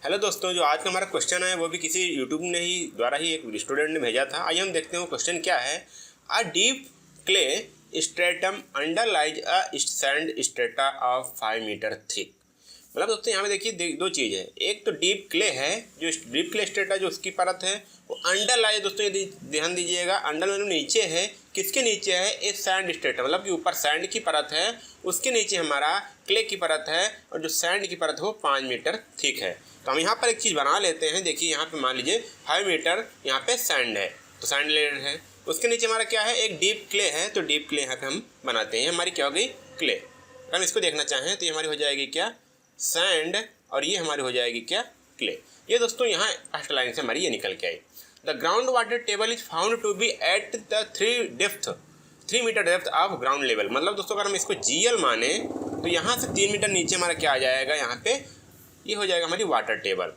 Hello दोस्तों, जो आज का हमारा क्वेश्चन है वो भी किसी यूट्यूब ने ही द्वारा ही एक स्टूडेंट ने भेजा था। आइए हम देखते हैं वो क्वेश्चन क्या है। A deep clay stratum underlies a sand strata of 5 metre thick. मतलब दोस्तों यहाँ पे देखिए दो चीज़ है। एक तो डीप क्ले है, जो डीप क्ले स्ट्रेटा जो उसकी परत है वो अंडरलाइज, दोस्तों ये ध्यान दीजिएगा, अंडर मतलब नीचे है। किसके नीचे है? एक सैंड स्ट्रेटा, मतलब कि ऊपर सैंड की परत है, उसके नीचे हमारा क्ले की परत है, और जो सैंड की परत है वो 5 मीटर थिक है। तो हम यहाँ पर एक चीज़ बना लेते हैं। देखिए यहाँ पे मान लीजिए 5 मीटर यहाँ पे सैंड है, तो सैंड लेयर है। उसके नीचे हमारा क्या है? एक डीप क्ले है, तो डीप क्ले यहाँ पे हम बनाते हैं। हमारी क्या हो गई? क्ले। अगर हम इसको देखना चाहें तो ये हमारी हो जाएगी क्या? सैंड, और ये हमारी हो जाएगी क्या? क्ले। ये दोस्तों यहाँ फर्स्ट लाइन से हमारी ये निकल के आई। The ground water table is found to be at the 3 metre depth of ground level. मतलब दोस्तों अगर हम इसको GL माने तो यहाँ से 3 मीटर नीचे हमारा क्या आ जाएगा? यहाँ पे ये हो जाएगा हमारी वाटर टेबल।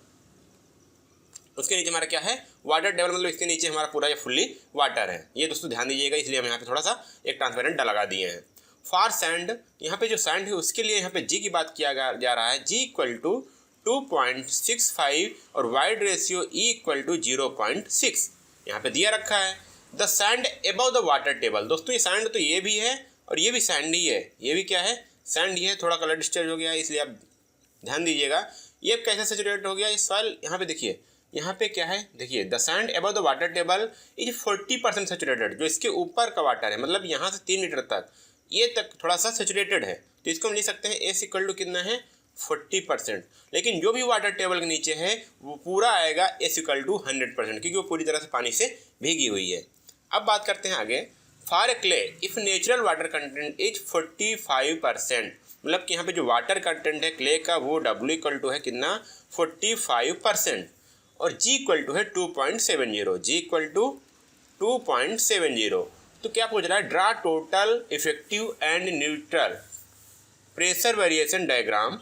उसके नीचे हमारा क्या है? वाटर टेबल, मतलब इसके नीचे हमारा पूरा ये फुल्ली वाटर है। ये दोस्तों ध्यान दीजिएगा, इसलिए हम यहाँ पे थोड़ा सा एक ट्रांसपेरेंट लगा दिए हैं। फॉर सैंड, यहाँ पे जो सैंड है उसके लिए यहाँ पे जी की बात किया जा रहा है। जी इक्वल टू 2.65 और void ratio e equal to 0.6 यहाँ पे दिया रखा है। The sand above the water table. दोस्तों ये सैंड तो ये भी है और ये भी सैंड ही है। ये भी क्या है? सैंड ही है। थोड़ा कलर डिस्टर्ब हो गया है, इसलिए आप ध्यान दीजिएगा। ये कैसे सेचुरेट हो गया इस सॉइल? यहाँ पे देखिए, यहाँ पे क्या है? देखिए the sand above the water table is 40% saturated. जो इसके ऊपर का वाटर है, मतलब यहाँ से 3 मीटर तक, ये तक थोड़ा सा सेचुरेटेड है। तो इसको हम लिख सकते हैं एस इक्वल टू कितना है? 40%। लेकिन जो भी वाटर टेबल के नीचे है वो पूरा आएगा एस इक्वल टू 100%, क्योंकि वो पूरी तरह से पानी से भीगी हुई है। अब बात करते हैं आगे। For clay if natural water content is 45%, मतलब कि यहाँ पे जो वाटर कंटेंट है क्ले का वो W इक्वल टू है कितना? 45%। और G इक्वल टू है 2.70। G equal to 2.70। तो क्या पूछ रहा है? Draw total effective and neutral pressure variation diagram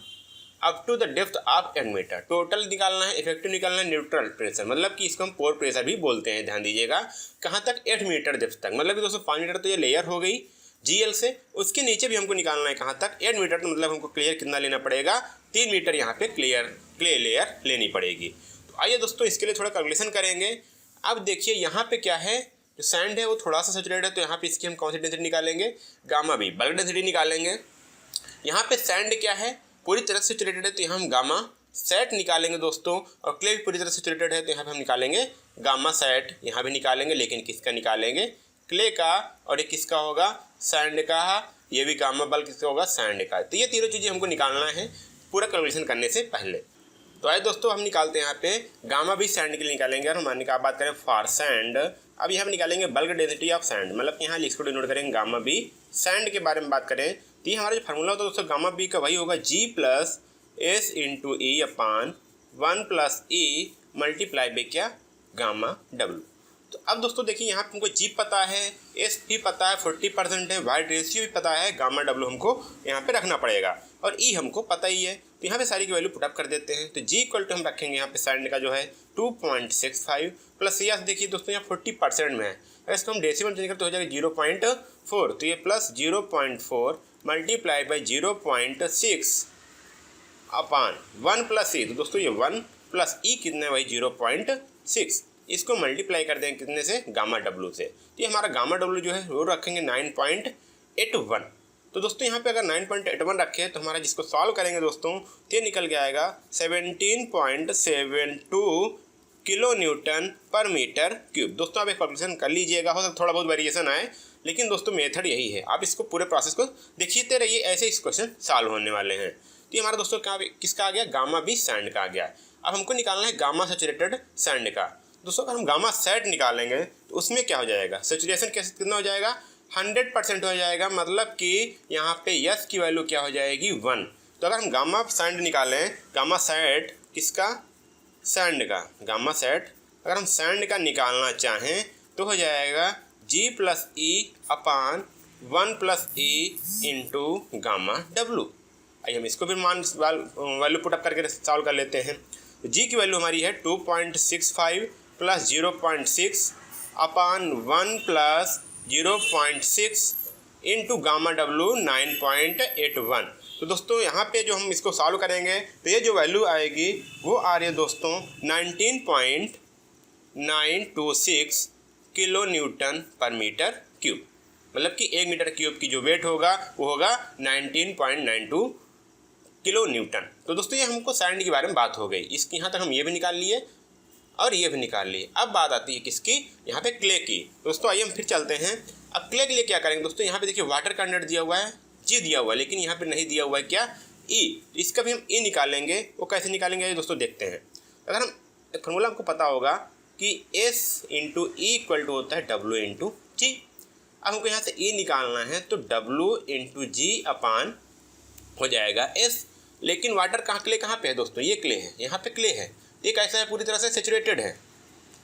up to the depth of 8 metre. Total निकालना है, इफेक्टिव निकालना है, न्यूट्रल प्रेशर, मतलब कि इसको हम पोर प्रेशर भी बोलते हैं। ध्यान दीजिएगा, कहाँ तक? 8 मीटर डेप्थ तक। मतलब कि दोस्तों 5 मीटर तो ये लेयर हो गई GL से, उसके नीचे भी हमको निकालना है कहाँ तक? 8 मीटर। तो मतलब हमको क्लियर कितना लेना पड़ेगा? 3 मीटर यहाँ पे क्ले लेयर लेनी पड़ेगी। तो आइए दोस्तों इसके लिए थोड़ा कैलकुलेशन करेंगे। अब देखिए यहाँ पे क्या है? जो सैंड है वो थोड़ा सा सेचुरेटेड है, तो यहाँ पे इसकी हम कौन सी डेंसिटी निकालेंगे? गामा बी, बल्क डेंसिटी निकालेंगे। यहाँ पे सैंड क्या है? पूरी तरह से सेचुरेटेड है, तो यहाँ हम गामा सेट निकालेंगे दोस्तों। और क्ले भी पूरी तरह से सेचुरेटेड है, तो यहाँ पे हम निकालेंगे गामा सेट। यहाँ भी निकालेंगे, लेकिन किसका निकालेंगे? क्ले का। और ये किसका होगा? सैंड का। ये भी गामा बल्क किसका होगा? सैंड का। तो ये तीनों चीज़ें हमको निकालना है पूरा कैलकुलेशन करने से पहले। तो आइए दोस्तों हम निकालते हैं यहाँ पे गामा भी सैंड के लिए निकालेंगे। और हमारे का बात करें फॉर सैंड, अब यहाँ पे निकालेंगे बल्क डेंसिटी ऑफ सैंड, मतलब यहाँ लिख को नोट करेंगे गामा बी सैंड के बारे में बात करें तो ये हमारा जो फार्मूला होता है दोस्तों गामा बी का वही होगा G plus S into E upon 1 plus E multiply by क्या? Gamma W। तो अब दोस्तों देखिए यहाँ पे हमको G पता है, S भी पता है, 40% है, वाइड रेशियो भी पता है, गामा W हमको यहाँ पे रखना पड़ेगा, और E हमको पता ही है। तो यहाँ पे सारी की वैल्यू पुटअप कर देते हैं। तो G इक्वल टू हम रखेंगे यहाँ पे सैंड का जो है 2.65 प्लस यस देखिए दोस्तों यहाँ 40% में है, अगर इसको हम डेसिमल चेंज करते हो जाएगा 0.4। तो ये plus 0.4 multiply by 0.6 upon 1 plus E. तो दोस्तों ये 1 प्लस ई कितना है? वही 0.6। इसको मल्टीप्लाई कर देंगे कितने से? गामा W से। तो ये हमारा गामा W जो है वो रखेंगे 9.81। तो दोस्तों यहाँ पे अगर 9.81 रखे तो हमारा जिसको सॉल्व करेंगे दोस्तों तो ये निकल के आएगा 17.72 किलो न्यूटन पर मीटर क्यूब। दोस्तों आप एक कैलकुलेशन कर लीजिएगा, हो सकता थोड़ा बहुत वेरिएशन आए, लेकिन दोस्तों मेथड यही है। आप इसको पूरे प्रोसेस को देखते रहिए, ऐसे इस क्वेश्चन सॉल्व होने वाले हैं। तो ये हमारा दोस्तों क्या किसका आ गया? गामा बी सैंड का आ गया। अब हमको निकालना है गामा सैचुरेटेड सैंड का। दोस्तों अगर हम गामा सेट निकालेंगे तो उसमें क्या हो जाएगा? सेचुरेशन कैसे कितना हो जाएगा? 100% हो जाएगा, मतलब कि यहाँ पे यस की वैल्यू क्या हो जाएगी? 1। तो अगर हम गामा सैंड निकालें, गामा सेट किसका? सैंड का। गामा सेट अगर हम सैंड का निकालना चाहें तो हो जाएगा G प्लस ई upon 1 plus E into gamma W। आइए हम इसको भी मान वैल्यू पुटअप करके सॉल्व कर लेते हैं। तो G की वैल्यू हमारी है 2.65 plus 0.6 upon 1 plus 0.6 into gamma W 9.81। तो दोस्तों यहाँ पे जो हम इसको सॉल्व करेंगे तो ये जो वैल्यू आएगी वो आ रही है दोस्तों 19.926 किलो न्यूटन पर मीटर क्यूब। मतलब कि 1 मीटर क्यूब की जो वेट होगा वो होगा 19.92 किलो न्यूटन। तो दोस्तों ये हमको सैंड के बारे में बात हो गई। इसके यहाँ तक हम ये भी निकाल लिए और ये भी निकाल लिए। अब बात आती है किसकी, यहाँ पे क्ले की। दोस्तों आइए हम फिर चलते हैं। अब क्ले के लिए क्या करेंगे दोस्तों, यहाँ पे देखिए वाटर कंटेंट दिया हुआ है, जी दिया हुआ है, लेकिन यहाँ पे नहीं दिया हुआ है क्या, ई। इसका भी हम ई निकालेंगे। वो कैसे निकालेंगे दोस्तों देखते हैं। अगर हम एक फॉर्मूला हमको पता होगा कि S into e equal to होता है W इंटू जी। अब हमको यहाँ से ई निकालना है तो W इंटू जी अपान हो जाएगा S। लेकिन वाटर क्ले कहाँ पे है दोस्तों, ये क्ले है, यहाँ पे क्ले है। ये कैसा है, पूरी तरह से सेचुरेटेड है।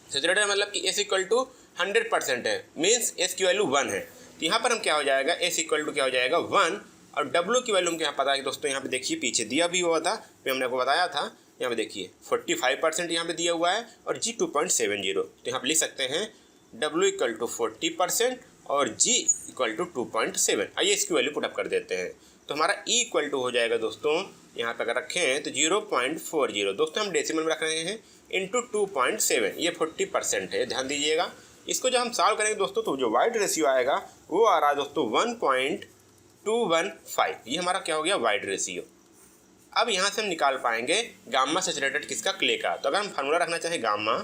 सेचुरेटेड मतलब कि S इक्वल टू 100% है, मीन्स S की वैल्यू 1 है। तो यहाँ पर हम क्या हो जाएगा, S इक्वल टू क्या हो जाएगा 1, और W की वैल्यू हमको यहाँ पता है दोस्तों। यहाँ पे देखिए पीछे दिया भी हुआ था, फिर हमने आपको बताया था। यहाँ पे देखिए 45% यहाँ पे दिया हुआ है और G 2.70। तो यहाँ पे लिख सकते हैं W इक्वल टू 40% और G इक्वल टू 2.7। आइए इसकी वैल्यू पुटअप कर देते हैं। तो हमारा E इक्वल टू हो जाएगा दोस्तों, यहाँ पे अगर रखें तो 0.40। दोस्तों हम डेसिमल में रख रहे हैं, इंटू 2.7। ये 40% है, ध्यान दीजिएगा। इसको जब हम सॉल्व करेंगे दोस्तों तो जो वाइड रेशियो आएगा वो आ रहा है दोस्तों 1.215। ये हमारा क्या हो गया, वाइड रेशियो। अब यहाँ से हम निकाल पाएंगे गामा सैचुरेटेड किसका, क्ले का। तो अगर हम फार्मूला रखना चाहें गामा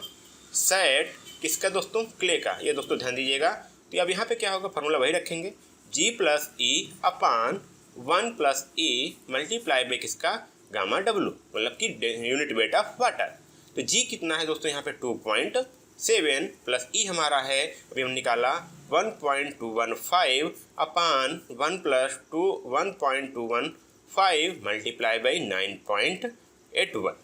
सेट किसका दोस्तों, क्ले का, ये दोस्तों ध्यान दीजिएगा। तो अब यहाँ पे क्या होगा, फार्मूला वही रखेंगे, G plus E upon 1 plus E multiply by किसका, गामा W, मतलब कि यूनिट वेट ऑफ वाटर। तो G कितना है दोस्तों, यहाँ पे 2.7 प्लस ई हमारा है, अभी हम निकाला 1.215 अपान 1 प्लस 1.215 मल्टीप्लाई बाई 9.81।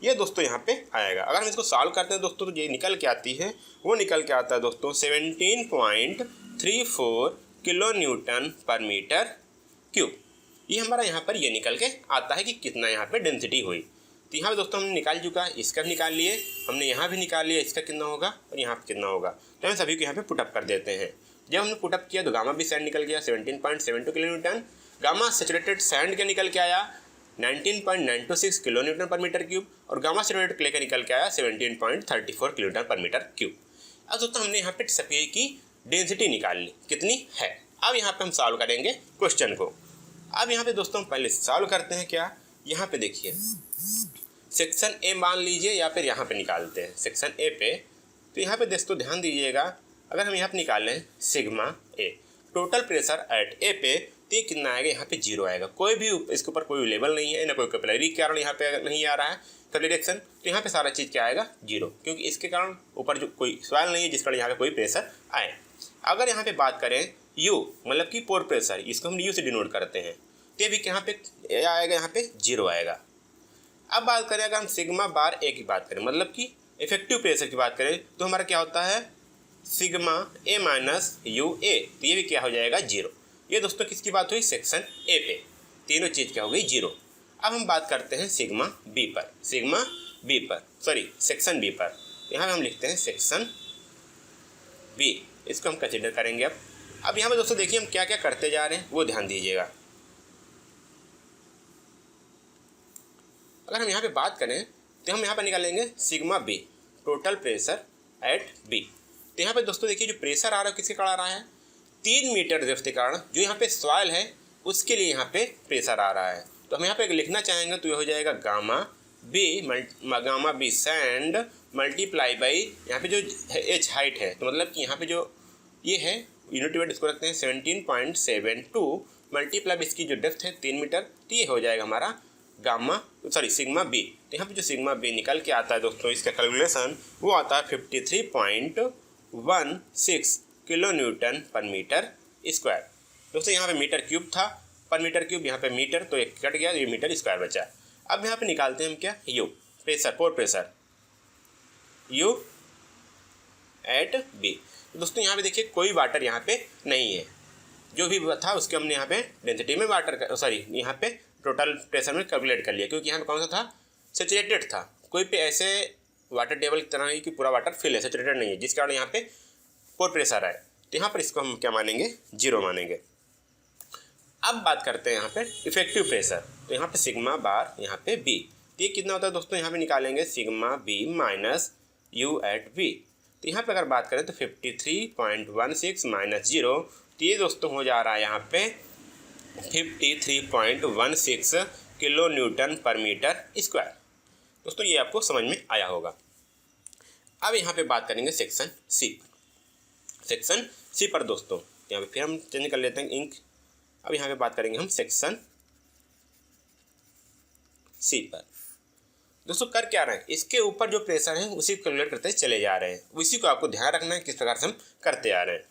ये दोस्तों यहाँ पे आएगा। अगर हम इसको सॉल्व करते हैं दोस्तों तो ये निकल के आती है, वो निकल के आता है दोस्तों 17.34 किलो न्यूटन पर मीटर क्यूब। ये हमारा यहाँ पर ये निकल के आता है कि कितना यहाँ पे डेंसिटी हुई। तो यहाँ पे दोस्तों हमने निकाल चुका, इसका भी निकाल लिए, हमने यहाँ भी निकाल लिया इसका कितना होगा और यहाँ पे कितना होगा। तो हम सभी को यहाँ पे पुटअप कर देते हैं। जब हमने पुटअप किया तो गामा भी सैंड निकल गया 17.72 kilo Newton. Gamma saturated sand का निकल के आया 19.926 किलो न्यूटन पर मीटर क्यूब, और गामा सैचुरेटेड क्ले का निकल के आया 17.34 किलो न्यूटन पर मीटर क्यूब। अब दोस्तों हमने यहाँ पे सफेद की डेंसिटी निकाल ली, कितनी है। अब यहाँ पे हम सॉल्व करेंगे क्वेश्चन को। अब यहाँ पे दोस्तों हम पहले सॉल्व करते हैं क्या, यहाँ पे देखिए सेक्शन ए मान लीजिए या फिर यहाँ पे निकालते हैं सेक्शन ए पे। तो यहाँ पे दोस्तों ध्यान दीजिएगा, अगर हम यहाँ पे निकालें sigma A total pressure at A पे, तो ये कितना आएगा, यहाँ पे 0 आएगा। कोई भी इसके ऊपर कोई लेवल नहीं है, ना कोई कैपिलरी के कारण यहाँ पे नहीं आ रहा है कैपिलरी रिएक्शन। तो यहाँ पे सारा चीज़ क्या आएगा 0, क्योंकि इसके कारण ऊपर जो कोई सवाल नहीं है जिस कारण यहाँ पे कोई प्रेशर आए। अगर यहाँ पे बात करें यू मतलब कि पोर प्रेशर, इसको हम यू से डिनोट करते हैं, तो ये भी यहाँ पे आएगा, यहाँ पे 0 आएगा। अब बात करें अगर हम सिग्मा बार ए की बात करें, मतलब कि इफेक्टिव प्रेशर की बात करें, तो हमारा क्या होता है sigma A minus U A. तो ये भी क्या हो जाएगा 0। ये दोस्तों किसकी बात हुई, सेक्शन ए पे, तीनों चीज़ क्या हो गई 0। अब हम बात करते हैं सिग्मा बी पर, सिग्मा बी पर सॉरी सेक्शन बी पर। यहाँ पे हम लिखते हैं सेक्शन बी, इसको हम कंसिडर करेंगे। अब यहाँ पे दोस्तों देखिए हम क्या क्या करते जा रहे हैं वो ध्यान दीजिएगा। अगर हम यहाँ पे बात करें तो हम यहाँ पर निकालेंगे sigma b total pressure at b. तो यहाँ पे दोस्तों देखिए जो प्रेशर आ रहा है किसके कारण आ रहा है, 3 मीटर डेप्थ के कारण जो यहाँ पे सॉइल है उसके लिए यहाँ पे प्रेशर आ रहा है। तो हम यहाँ पे लिखना चाहेंगे तो ये हो जाएगा gamma b sand multiply by यहाँ पे जो एच हाइट है, तो मतलब कि यहाँ पे जो ये है यूनिट वेट इसको रखते हैं 17.72 मल्टीप्लाई इसकी जो डेप्थ है 3 मीटर। तो ये हो जाएगा हमारा सिग्मा बी। तो यहाँ पे जो सिग्मा बी निकल के आता है दोस्तों, इसका कैलकुलेशन वो आता है 53.16 किलो न्यूटन पर मीटर स्क्वायर। दोस्तों यहाँ पे मीटर क्यूब था, पर मीटर क्यूब, यहाँ पे मीटर, तो एक कट गया, ये मीटर स्क्वायर बचा। अब यहाँ पे निकालते हैं हम क्या, u pressure, pore pressure u at b. दोस्तों यहाँ पे देखिए कोई वाटर यहाँ पे नहीं है, जो भी था उसके हमने यहाँ पे डेंसिटी में यहाँ पे टोटल प्रेशर में कैलकुलेट कर लिया, क्योंकि यहाँ पे कौन सा था, सैचुरेटेड था। कोई पे ऐसे वाटर टेबल की तरह ही कि पूरा वाटर फिल है, सैचुरेटेड नहीं है, जिस कारण यहाँ पे पोर प्रेशर आए। तो यहाँ पर इसको हम क्या मानेंगे, 0 मानेंगे। अब बात करते हैं यहाँ पे इफेक्टिव प्रेशर। तो यहाँ पे सिग्मा बार, यहाँ पे बी, तो ये कितना होता है दोस्तों, यहाँ पे निकालेंगे sigma b minus u at b. तो यहाँ पे अगर बात करें तो 53.16 माइनस 0, तो ये दोस्तों हो जा रहा है यहाँ पे 53.16 किलो न्यूटन पर मीटर स्क्वायर। दोस्तों ये आपको समझ में आया होगा। अब यहाँ पे बात करेंगे सेक्शन सी पर। सेक्शन सी पर दोस्तों यहाँ पे फिर हम चेंज कर लेते हैं इंक। अब यहाँ पे बात करेंगे हम सेक्शन सी पर। दोस्तों कर क्या रहे हैं, इसके ऊपर जो प्रेशर है उसी को कैलकुलेट करते चले जा रहे हैं, उसी को आपको ध्यान रखना है किस प्रकार से हम करते आ रहे हैं।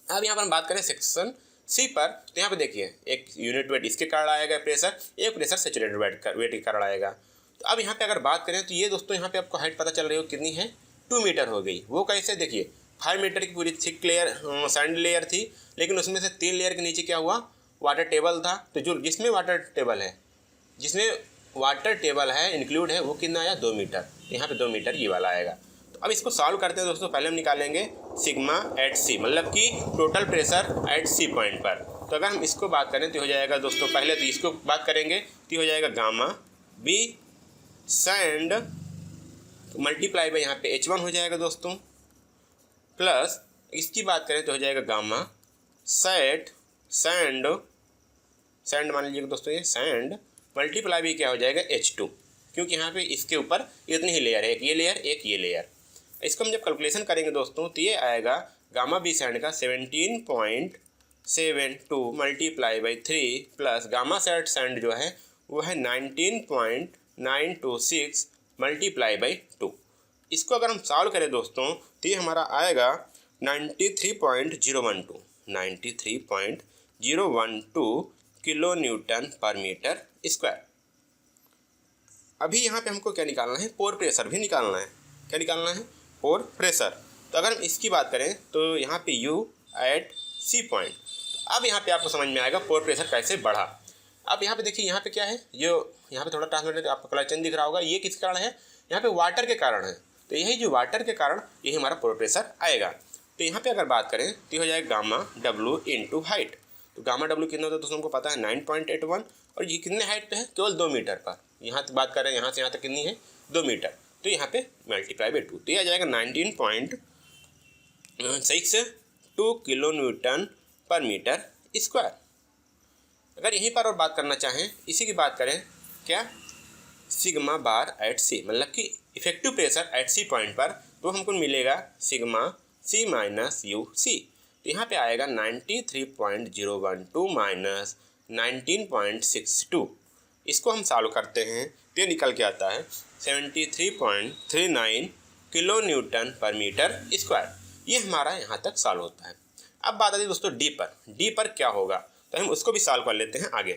अब यहाँ पर हम बात करें सेक्शन सी पर, तो यहाँ पे देखिए एक यूनिट वेट इसके कारण आएगा प्रेशर, एक प्रेशर सैचुरेटेड वेट के कारण आएगा। तो अब यहाँ पे अगर बात करें तो ये दोस्तों यहाँ पे आपको हाइट पता चल रही हो कितनी है, 2 मीटर हो गई। वो कैसे, देखिए 5 मीटर की पूरी थिक लेयर सैंड लेयर थी, लेकिन उसमें से 3 लेयर के नीचे क्या हुआ, वाटर टेबल था। तो जो जिसमें वाटर टेबल है इंक्लूड है वो कितना आया, 2 मीटर। यहाँ पे 2 मीटर ये वाला आएगा। तो अब इसको सॉल्व करते हैं दोस्तों। पहले हम निकालेंगे सिग्मा एट सी, मतलब कि total pressure at c point पर। तो अगर हम इसको बात करें तो हो जाएगा दोस्तों, पहले तो इसको बात करेंगे तो हो जाएगा gamma b sand multiply by यहाँ पे H1 हो जाएगा दोस्तों, प्लस इसकी बात करें तो हो जाएगा गामा सैंड मान लीजिएगा दोस्तों, ये सैंड मल्टीप्लाई भी क्या हो जाएगा H2, क्योंकि यहाँ पे इसके ऊपर इतनी ही लेयर है, एक ये लेयर एक ये लेयर। इसको हम जब कैलकुलेशन करेंगे दोस्तों तो ये आएगा गामा बी सैंड का 17.72 multiply by 3 plus gamma sand जो है वो है 19.926 मल्टीप्लाई बाई 2। इसको अगर हम सॉल्व करें दोस्तों तो ये हमारा आएगा 93.012 किलो न्यूटन पर मीटर स्क्वायर। अभी यहाँ पे हमको क्या निकालना है, पोर प्रेशर भी निकालना है। क्या निकालना है, पोर प्रेशर। तो अगर हम इसकी बात करें तो यहाँ पे U एट सी पॉइंट। तो अब यहाँ पे आपको समझ में आएगा पोर प्रेशर कैसे बढ़ा। अब यहाँ पे देखिए यहाँ पे क्या है, यहाँ पे थोड़ा ट्रांसलेट आपको कलर चेंज दिख रहा होगा, ये किस कारण है, यहाँ पे वाटर के कारण है। तो यही जो वाटर के कारण यही हमारा पोर प्रेशर आएगा। तो यहाँ पे अगर बात करें तो हो जाएगा गामा W इंटू हाइट। तो गामा W कितना होता है दोस्तों हमको पता है 9.81, और ये कितने हाइट पे है, केवल 2 मीटर पर। यहाँ तक बात करें, यहाँ से यहाँ तक कितनी है, 2 मीटर। तो यहाँ पे मल्टीप्लाई बाई 2, तो यह आ जाएगा 19.62 किलो न्यूटन पर मीटर स्क्वायर। अगर यहीं पर और बात करना चाहें, इसी की बात करें क्या, सिग्मा बार एट सी, मतलब कि effective pressure at c point पर, तो हमको मिलेगा sigma c minus u c. तो यहाँ पे आएगा 93.012 माइनस 19.62। इसको हम सॉल्व करते हैं तो ये निकल के आता है 73.39 किलो न्यूटन पर मीटर स्क्वायर। ये हमारा यहाँ तक सॉल्व होता है। अब बात आती है दोस्तों डी पर। डी पर क्या होगा, तो हम उसको भी सॉल्व कर लेते हैं आगे।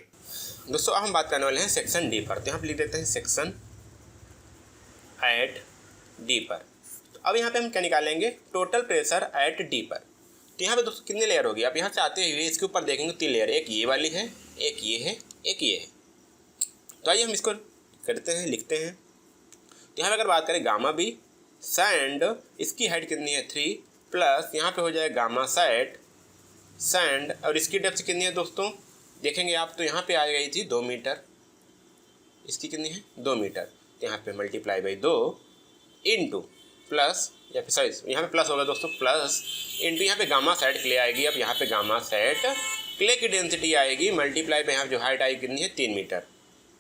दोस्तों अब हम बात करने वाले हैं सेक्शन डी पर। तो यहाँ पे लिख देते हैं सेक्शन एट डी पर। तो अब यहाँ पे हम क्या निकालेंगे, टोटल प्रेशर एट डी पर। तो यहाँ पे दोस्तों कितने लेयर होगी, आप यहाँ से आते हुए इसके ऊपर देखेंगे 3 लेयर, एक ये वाली है, एक ये है, एक ये है। तो आइए हम इसको करते हैं, लिखते हैं। तो यहाँ पे अगर बात करें गामा बी सैंड, इसकी हाइट कितनी है 3, प्लस यहाँ पे हो जाए गामा सैंड, और इसकी डेप्थ कितनी है दोस्तों, देखेंगे आप तो यहाँ पे आ गई थी 2 मीटर, इसकी कितनी है 2 मीटर। तो यहाँ पे मल्टीप्लाई बाई 2 इंटू प्लस, या फिर सॉरी यहाँ पे प्लस होगा दोस्तों, प्लस इंटू यहाँ पे गामा सैट क्ले आएगी। अब यहाँ पे गामा सैट क्ले की डेंसिटी आएगी, मल्टीप्लाई पे यहाँ जो हाइट आएगी कितनी है 3 मीटर।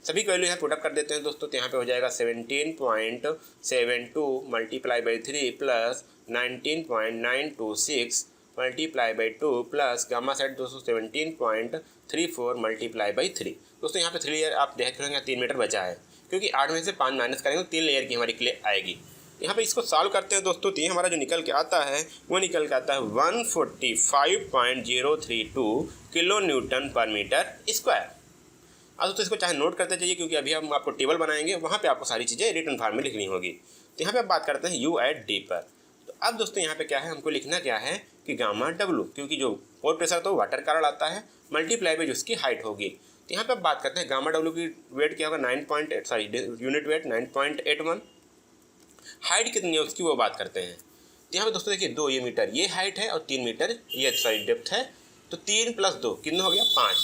सभी वैल्यू यहाँ पुटअप कर देते हैं दोस्तों। तो यहाँ पे हो जाएगा 17.72 multiply by 3 plus 19.926 multiply by 2 plus gamma sat दोस्तों 17.34 मल्टीप्लाई बाई 3। दोस्तों यहाँ पे 3 लेयर आप देख रहे हैं 3 मीटर बचा है, क्योंकि 8 में से 5 माइनस करेंगे तो 3 लेयर की हमारी क्ले आएगी। यहाँ पे इसको सॉल्व करते हैं दोस्तों, तो ये हमारा जो निकल के आता है वो निकल के आता है 145.032 किलो न्यूटन पर मीटर स्क्वायर। अब दोस्तों इसको चाहे नोट करते जाइए, क्योंकि अभी हम आपको टेबल बनाएंगे, वहाँ पे आपको सारी चीज़ें रिटन फॉर्म में लिखनी होगी। तो यहाँ पे आप बात करते हैं यू एट डी पर। तो अब दोस्तों यहाँ पे क्या है, हमको लिखना क्या है कि गामा डब्लू, क्योंकि जो पोर प्रेशर तो वाटर कारण आता है, मल्टीप्लाई बाई जो उसकी हाइट होगी। तो यहाँ पे आप बात करते हैं गामा डब्लू की वेट क्या होगा यूनिट वेट 9.81, हाइट कितनी है उसकी वो बात करते हैं। तो यहाँ पे दोस्तों देखिए 2 ये मीटर ये हाइट है और 3 मीटर ये डेप्थ है। तो 3 + 2 कितना हो गया 5।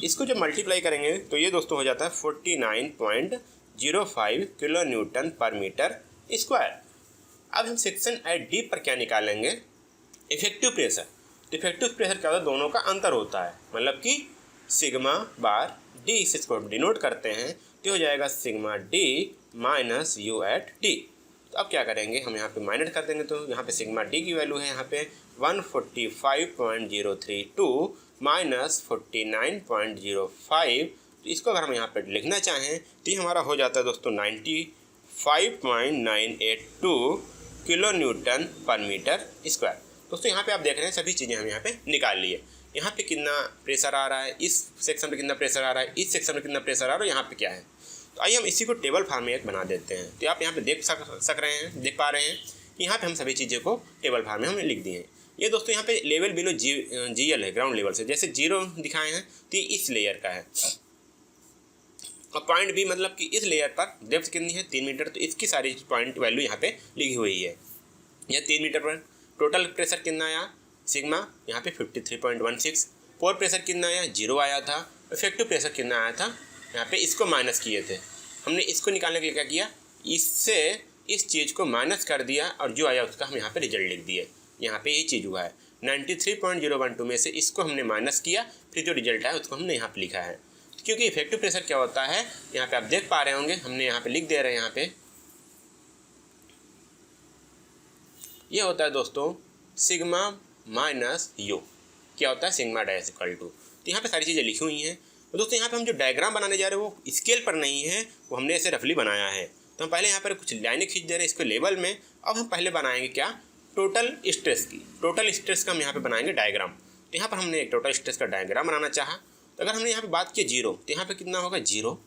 इसको जब मल्टीप्लाई करेंगे तो ये दोस्तों हो जाता है 49.05 किलो न्यूटन पर मीटर स्क्वायर। अब हम सेक्शन एट डी पर क्या निकालेंगे, इफेक्टिव प्रेशर। तो इफेक्टिव प्रेशर क्या होता है, दोनों का अंतर होता है, मतलब कि सिग्मा बार डी, इसको डिनोट करते हैं तो हो जाएगा sigma d minus u at d. तो अब क्या करेंगे, हम यहाँ पे माइनस कर देंगे, तो यहाँ पे सिग्मा डी की वैल्यू है यहाँ पे 145.032 माइनस 49.05। तो इसको अगर हम यहाँ पे लिखना चाहें तो ये हमारा हो जाता है दोस्तों 95.982 किलो न्यूटन पर मीटर स्क्वायर। दोस्तों यहाँ पे आप देख रहे हैं सभी चीज़ें हम यहाँ पे निकाल लिए। यहाँ पे कितना प्रेशर आ रहा है, इस सेक्शन पे कितना प्रेशर आ रहा है, इस सेक्शन में कितना प्रेशर आ रहा है, यहाँ पे क्या है। तो आइए हम इसी को टेबल फॉर्म में एक बना देते हैं। तो आप यहाँ पे देख रहे हैं, देख पा रहे हैं कि यहाँ पे हम सभी चीज़ों को टेबल फॉर्म में हमने लिख दिए हैं। ये दोस्तों यहाँ पे लेवल बिलो GL है, ग्राउंड लेवल से, जैसे 0 दिखाए हैं तो ये इस लेयर का है, और पॉइंट भी मतलब कि इस लेयर पर डेप्थ कितनी है 3 मीटर, तो इसकी सारी पॉइंट वैल्यू यहाँ पे लिखी हुई है। यह 3 मीटर पर टोटल प्रेशर कितना आया, सिग्मा यहाँ पे 53.16, पोर प्रेशर कितना आया 0 आया था, इफेक्टिव प्रेशर कितना आया था, यहाँ पे इसको माइनस किए थे हमने। इसको निकालने के लिए क्या किया, इससे इस चीज़ को माइनस कर दिया और जो आया उसका हम यहाँ पे रिजल्ट लिख दिए। यहाँ पे ये चीज़ हुआ है 93.012 में से इसको हमने माइनस किया, फिर जो रिजल्ट आया उसको हमने यहाँ पे लिखा है। क्योंकि इफेक्टिव प्रेशर क्या होता है, यहाँ पे आप देख पा रहे होंगे, हमने यहाँ पे लिख दे रहे हैं, यहाँ पे ये होता है दोस्तों सिग्मा माइनस यू, क्या होता है सिग्मा डैश इक्वल टू। तो यहाँ पे सारी चीज़ें लिखी हुई हैं। तो दोस्तों यहाँ पे हम जो डायग्राम बनाने जा रहे हैं वो स्केल पर नहीं है, वो हमने ऐसे रफली बनाया है। तो हम पहले यहाँ पर कुछ लाइनें खींच दे रहे हैं इसको लेवल में। अब हम पहले बनाएंगे क्या, टोटल स्ट्रेस की, टोटल स्ट्रेस का हम यहाँ पे बनाएंगे डायग्राम। तो यहाँ पर हमने एक टोटल स्ट्रेस का डायग्राम बनाना चाहा, तो अगर हमने यहाँ पे बात की 0, तो यहाँ पे कितना होगा 0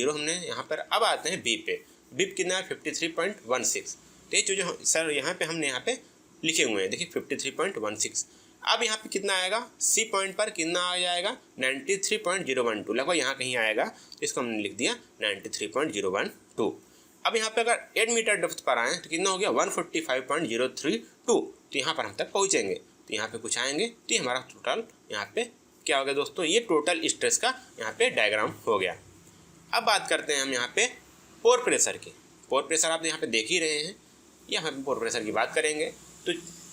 हमने यहाँ पर। अब आते हैं बी पे, बी कितना है 53.16। तो ये जो सर यहाँ पे हमने यहाँ पे लिखे हुए हैं, देखिए 53.16। अब यहाँ पे कितना आएगा, सी पॉइंट पर कितना आ जाएगा 93.012, लगभग यहाँ कहीं आएगा, तो इसको हमने लिख दिया 93.012। अब यहाँ पे अगर 8 मीटर डेप्थ पर आए तो कितना हो गया 145.032। तो यहाँ पर हम तक पहुँचेंगे, तो यहाँ पे कुछ आएंगे, तो ये हमारा टोटल यहाँ पे क्या हो गया दोस्तों, ये टोटल स्ट्रेस का यहाँ पे डायग्राम हो गया। अब बात करते हैं हम यहाँ पे पोर प्रेशर की। पोर प्रेशर आप यहाँ पे देख ही रहे हैं, यहाँ पे पोर प्रेशर की बात करेंगे तो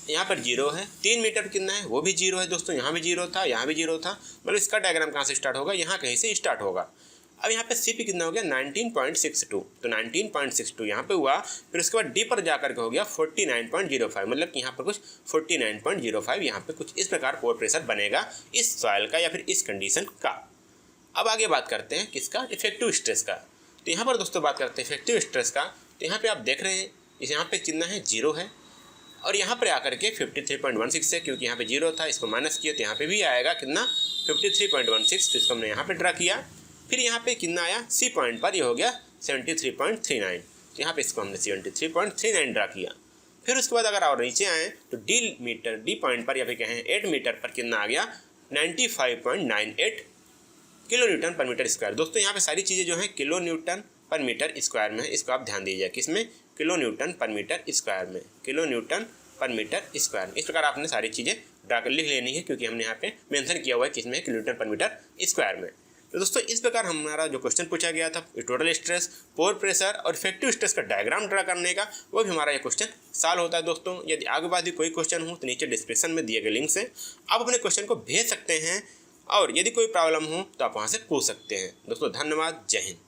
यहाँ पर 0 है, 3 मीटर कितना है वो भी 0 है दोस्तों, यहाँ भी 0 था, यहाँ भी 0 था, मतलब इसका डायग्राम कहाँ से स्टार्ट होगा, यहाँ कहीं से स्टार्ट होगा। अब यहाँ पे सी पी कितना हो गया 19.62, तो 19.62 यहाँ पे हुआ, फिर उसके बाद डी पर जाकर के हो गया 49.05, मतलब कि यहाँ पर कुछ 49.05 यहाँ पे कुछ इस प्रकार पोर प्रेशर बनेगा इस सॉइल का या फिर इस कंडीशन का। अब आगे बात करते हैं किसका, इफेक्टिव स्ट्रेस का। तो यहाँ पर दोस्तों बात करते हैं इफेक्टिव स्ट्रेस का। तो यहाँ पे आप देख रहे हैं इस यहाँ पे कितना है 0 है, और यहाँ पर आकर के 53.16 है, क्योंकि यहाँ पे 0 था, इसको माइनस किया तो यहाँ पे भी आएगा कितना 53.16, तो इसको हमने यहाँ पे ड्रा किया। फिर यहाँ पे कितना आया सी पॉइंट पर, ये हो गया 73.39, तो यहाँ पे इसको हमने 73.39 ड्रा किया। फिर उसके बाद अगर और नीचे आएँ तो डी पॉइंट पर या फिर कहें 8 मीटर पर कितना आ गया 95.98 किलो न्यूटन पर मीटर स्क्वायर। दोस्तों यहाँ पे सारी चीज़ें जो हैं किलो न्यूटन पर मीटर स्क्वायर में है, इसको आप ध्यान दीजिए, किसमें किलो न्यूटन पर मीटर स्क्वायर में, किलो न्यूटन पर मीटर स्क्वायर। इस प्रकार आपने सारी चीज़ें ड्रा कर लिख लेनी है, क्योंकि हमने यहाँ पे मेंशन किया हुआ है किसमें किलो न्यूटन पर मीटर स्क्वायर में। तो दोस्तों इस प्रकार हमारा जो क्वेश्चन पूछा गया था टोटल स्ट्रेस, पोर प्रेशर और इफेक्टिव स्ट्रेस का डायग्राम ड्रा करने का, वो भी हमारा ये क्वेश्चन सॉल्व होता है। दोस्तों यदि आगे बाद भी कोई क्वेश्चन हो तो नीचे डिस्क्रिप्शन में दिए गए लिंक से आप अपने क्वेश्चन को भेज सकते हैं, और यदि कोई प्रॉब्लम हो तो आप वहाँ से पूछ सकते हैं। दोस्तों धन्यवाद, जय हिंद।